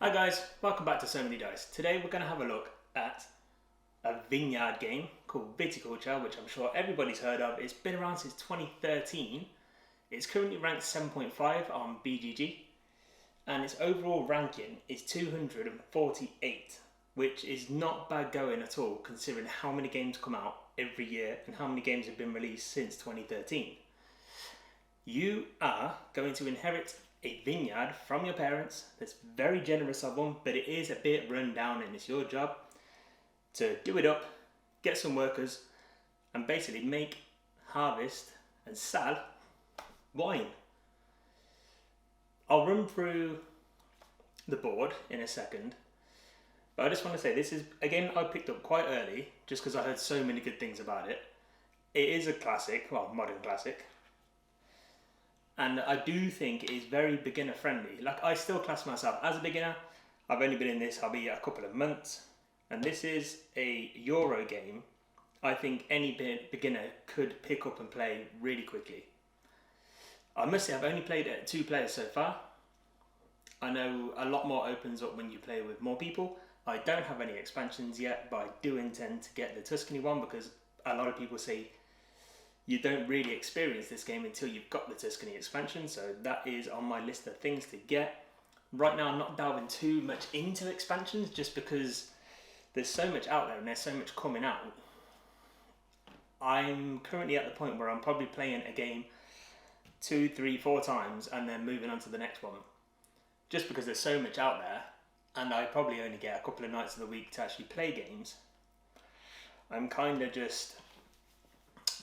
Hi guys, welcome back to So Many Dice. Today we're going to have a look at a vineyard game called Viticulture, which I'm sure everybody's heard of. It's been around since 2013. It's currently ranked 7.5 on BGG, and its overall ranking is 248, which is not bad going at all considering how many games come out every year and how many games have been released since 2013. You are going to inherit a vineyard from your parents. That's very generous of them, but it is a bit run down, and it's your job to do it up, get some workers, and basically make, harvest, and sell wine. I'll run through the board in a second, but I just want to say this is a game I picked up quite early just because I heard so many good things about it. It is a classic, well, modern classic. And I do think it is very beginner friendly. Like, I still class myself as a beginner. I've only been in this hobby a couple of months. And this is a Euro game I think any beginner could pick up and play really quickly. I must say I've only played it at 2 players so far. I know a lot more opens up when you play with more people. I don't have any expansions yet, but I do intend to get the Tuscany one because a lot of people say you don't really experience this game until you've got the Tuscany expansion, so that is on my list of things to get. Right now I'm not delving too much into expansions just because there's so much out there and there's so much coming out. I'm currently at the point where I'm probably playing a game 2, 3, 4 times and then moving on to the next one. Just because there's so much out there and I probably only get a couple of nights of the week to actually play games. I'm kind of just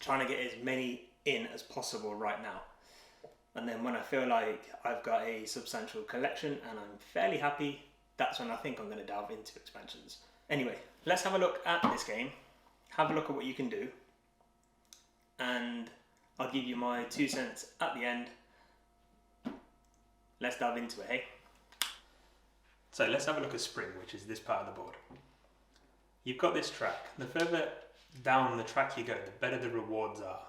trying to get as many in as possible right now, and then when I feel like I've got a substantial collection and I'm fairly happy, that's when I think I'm going to delve into expansions. Anyway, let's have a look at this game, have a look at what you can do, and I'll give you my 2 cents at the end. Let's dive into it, hey? So let's have a look at Spring, which is this part of the board. You've got this track. The further down the track you go, the better the rewards are.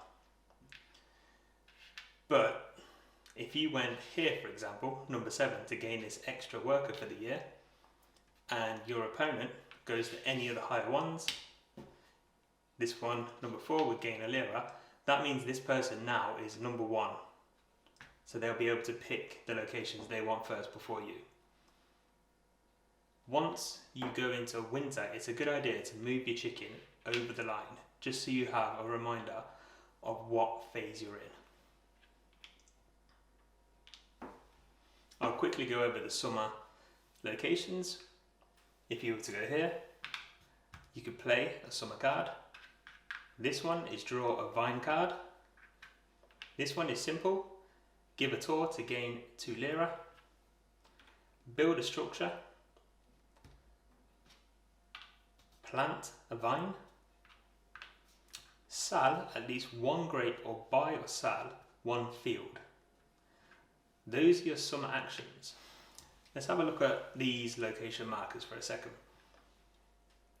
But if you went here, for example, number 7, to gain this extra worker for the year, and your opponent goes to any of the higher ones, this one, number 4, would gain a lira. That means this person now is number 1. So they'll be able to pick the locations they want first before you. Once you go into winter, it's a good idea to move your chicken over the line, just so you have a reminder of what phase you're in. I'll quickly go over the summer locations. If you were to go here, you could play a summer card. This one is draw a vine card. This one is simple. Give a tour to gain 2 lira. Build a structure. Plant a vine. Sell at least 1 grape, or buy or sell 1 field. Those are your summer actions. Let's have a look at these location markers for a second.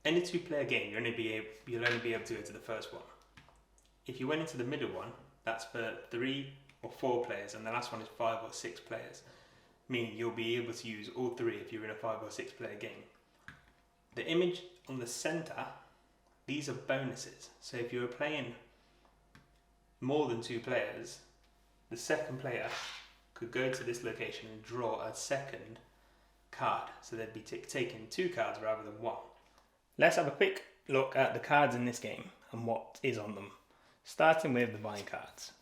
Any 2-player game, you'll only be able to go to the first one. If you went into the middle one, that's for 3 or 4 players, and the last one is 5 or 6 players, meaning you'll be able to use all 3 if you're in a 5 or 6 player game. The image on the center, these are bonuses. So if you were playing more than 2 players, the second player could go to this location and draw a second card. So they'd be taking 2 cards rather than 1. Let's have a quick look at the cards in this game and what is on them. Starting with the vine cards.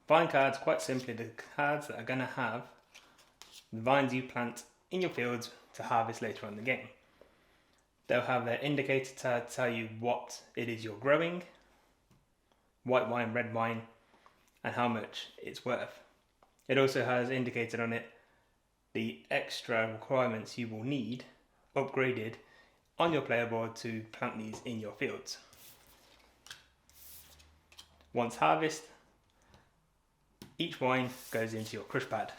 Vine cards, quite simply, the cards that are going to have the vines you plant in your fields to harvest later on in the game. They'll have their indicator to tell you what it is you're growing, white wine, red wine, and how much it's worth. It also has indicated on it the extra requirements you will need upgraded on your player board to plant these in your fields. Once harvest, each wine goes into your crush pad.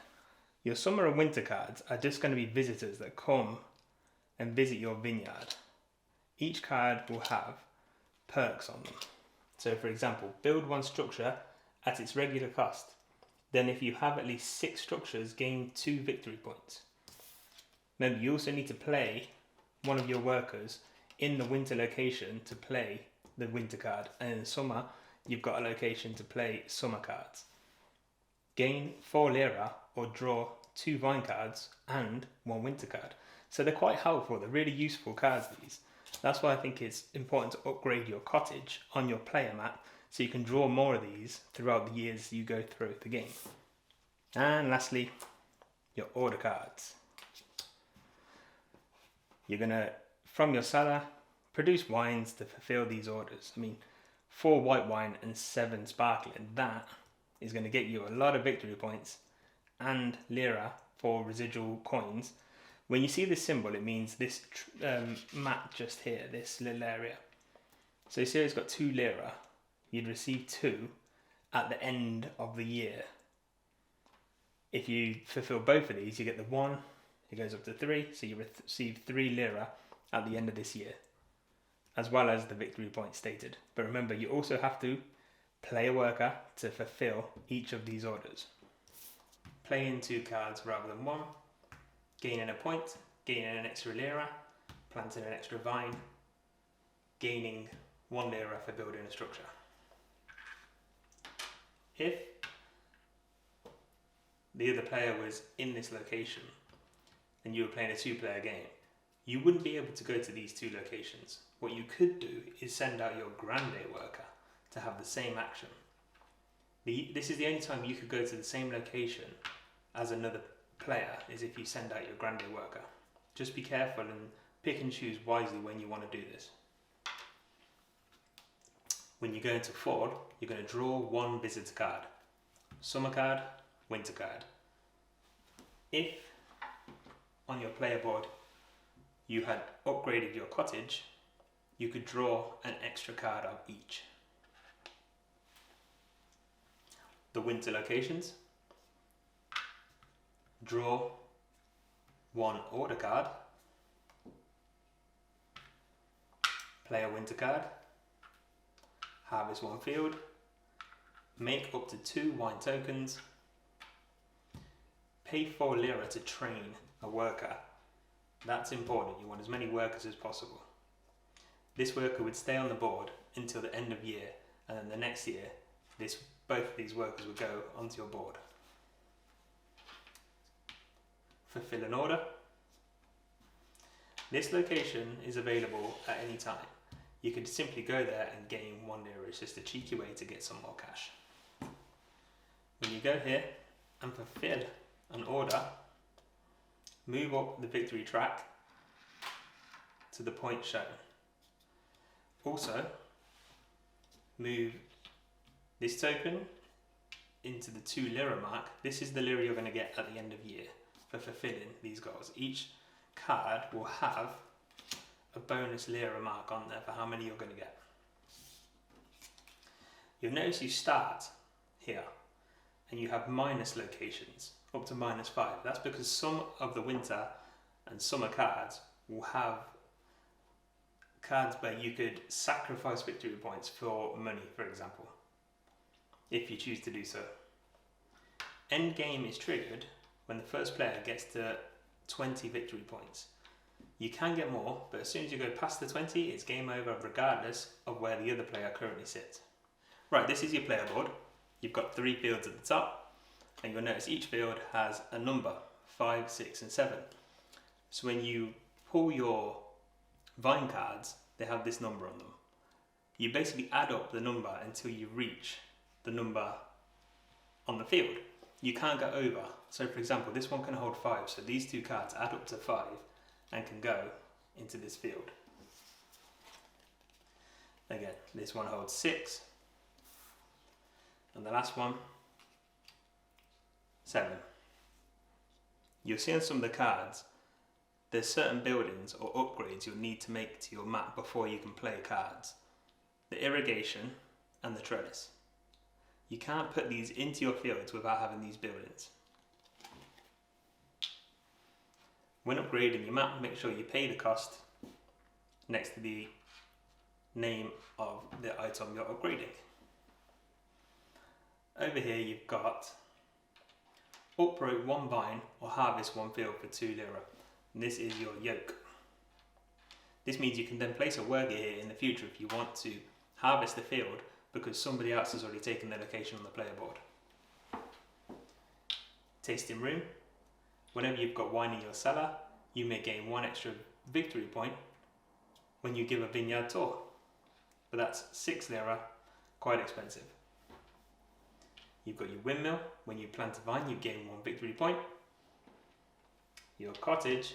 Your summer and winter cards are just going to be visitors that come and visit your vineyard. Each card will have perks on them. So for example, build 1 structure at its regular cost. Then if you have at least 6 structures, gain 2 victory points. Remember, you also need to play one of your workers in the winter location to play the winter card, and in the summer you've got a location to play summer cards. Gain 4 lira or draw 2 vine cards and 1 winter card. So they're quite helpful, they're really useful cards, these. That's why I think it's important to upgrade your cottage on your player map so you can draw more of these throughout the years you go through the game. And lastly, your order cards. You're going to, from your cellar, produce wines to fulfill these orders. I mean, 4 white wine and 7 sparkling, that is going to get you a lot of victory points and lira for residual coins. When you see this symbol, it means this mat just here, this little area. So you see it's got 2 lira. You'd receive 2 at the end of the year. If you fulfill both of these, you get the 1, it goes up to 3, so you receive 3 lira at the end of this year, as well as the victory points stated. But remember, you also have to play a worker to fulfill each of these orders. Playing 2 cards rather than 1, gaining a point, gaining an extra lira, planting an extra vine, gaining 1 lira for building a structure. If the other player was in this location and you were playing a 2-player game, you wouldn't be able to go to these 2 locations. What you could do is send out your grande worker to have the same action. This is the only time you could go to the same location as another player, is if you send out your grande worker. Just be careful and pick and choose wisely when you want to do this. When you go into fall, you're going to draw 1 visitor card. Summer card, winter card. If on your player board you had upgraded your cottage, you could draw an extra card of each. The winter locations, draw 1 order card, play a winter card, harvest 1 field, make up to 2 wine tokens, pay 4 lira to train a worker. That's important, you want as many workers as possible. This worker would stay on the board until the end of year, and then the next year both of these workers would go onto your board. Fulfill an order. This location is available at any time. You could simply go there and gain 1 lira. It's just a cheeky way to get some more cash. When you go here and fulfill an order, move up the victory track to the point shown. Also, move this token into the 2 lira mark. This is the lira you're going to get at the end of year for fulfilling these goals. Each card will have a bonus lira mark on there for how many you're going to get. You'll notice you start here and you have minus locations up to -5. That's because some of the winter and summer cards will have cards where you could sacrifice victory points for money, for example, if you choose to do so. End game is triggered when the first player gets to 20 victory points. You can get more, but as soon as you go past the 20, it's game over regardless of where the other player currently sits. Right, this is your player board. You've got 3 fields at the top, and you'll notice each field has a number, 5, 6 and 7. So when you pull your vine cards, they have this number on them. You basically add up the number until you reach the number on the field. You can't go over. So for example, this one can hold 5, so these 2 cards add up to 5 and can go into this field. Again, this one holds 6, and the last one, 7. You'll see on some of the cards, there's certain buildings or upgrades you'll need to make to your map before you can play cards. The irrigation and the trellis. You can't put these into your fields without having these buildings. When upgrading your map, make sure you pay the cost next to the name of the item you're upgrading. Over here you've got uproot 1 vine or harvest 1 field for 2 lira. and this is your yoke. This means you can then place a worker here in the future if you want to harvest the field because somebody else has already taken their location on the player board. Tasting room. Whenever you've got wine in your cellar, you may gain 1 extra victory point when you give a vineyard tour. But that's 6 lira, quite expensive. You've got your windmill. When you plant a vine, you gain 1 victory point. Your cottage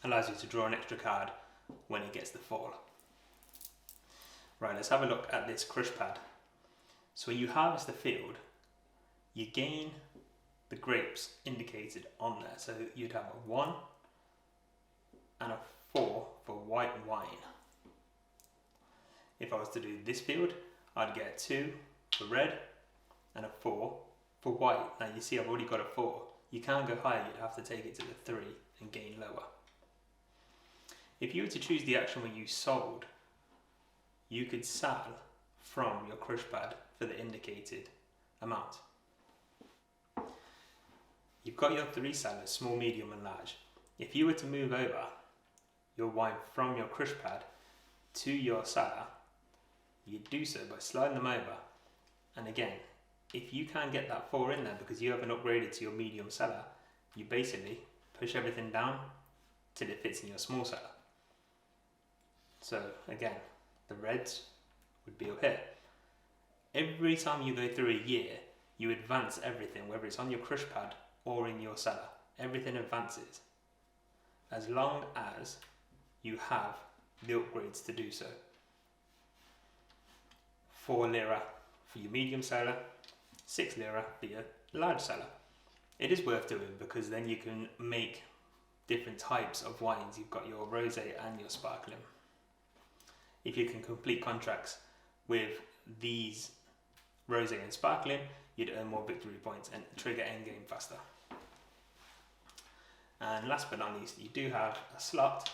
allows you to draw an extra card when it gets the fall. Right, let's have a look at this crush pad. So when you harvest the field, you gain the grapes indicated on there. So you'd have a 1 and a 4 for white wine. If I was to do this field, I'd get a 2 for red and a 4 for white. Now you see I've already got a 4. You can't go higher, you'd have to take it to the 3 and gain lower. If you were to choose the action where you sold, you could sell from your crush pad for the indicated amount. You've got your 3 cellars, small, medium and large. If you were to move over your wine from your crush pad to your cellar, you'd do so by sliding them over. And again, if you can't get that 4 in there because you haven't upgraded to your medium cellar, you basically push everything down till it fits in your small cellar. So again, the reds would be up here. Every time you go through a year, you advance everything, whether it's on your crush pad or in your cellar. Everything advances, as long as you have the upgrades to do so. 4 lira for your medium cellar, 6 lira for your large cellar. It is worth doing because then you can make different types of wines. You've got your rosé and your sparkling. If you can complete contracts with these rosé and sparkling, you'd earn more victory points and trigger endgame faster. And last but not least, you do have a slot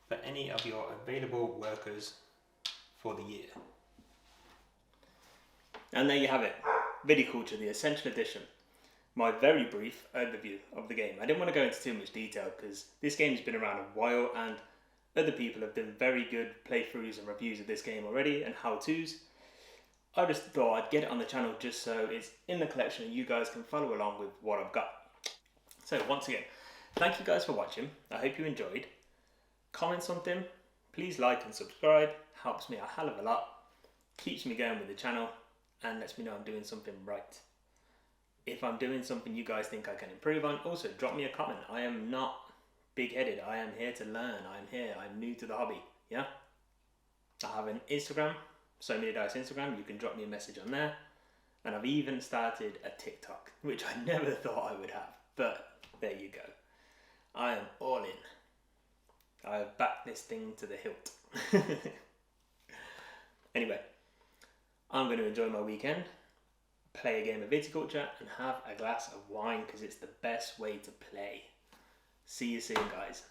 for any of your available workers for the year. And there you have it, Viticulture, the Essential Edition. My very brief overview of the game. I didn't want to go into too much detail because this game's been around a while and other people have done very good playthroughs and reviews of this game already and how-tos. I just thought I'd get it on the channel just so it's in the collection and you guys can follow along with what I've got. So once again, thank you guys for watching. I hope you enjoyed. Comment something, please like and subscribe, helps me a hell of a lot, keeps me going with the channel and lets me know I'm doing something right. If I'm doing something you guys think I can improve on, also drop me a comment. I am not big-headed, I am here to learn, I'm new to the hobby, yeah? I have an Instagram, Stonemaier Instagram, you can drop me a message on there. And I've even started a TikTok, which I never thought I would have, but there you go. I am all in. I have backed this thing to the hilt. Anyway, I'm going to enjoy my weekend, play a game of Viticulture and have a glass of wine because it's the best way to play. See you soon, guys.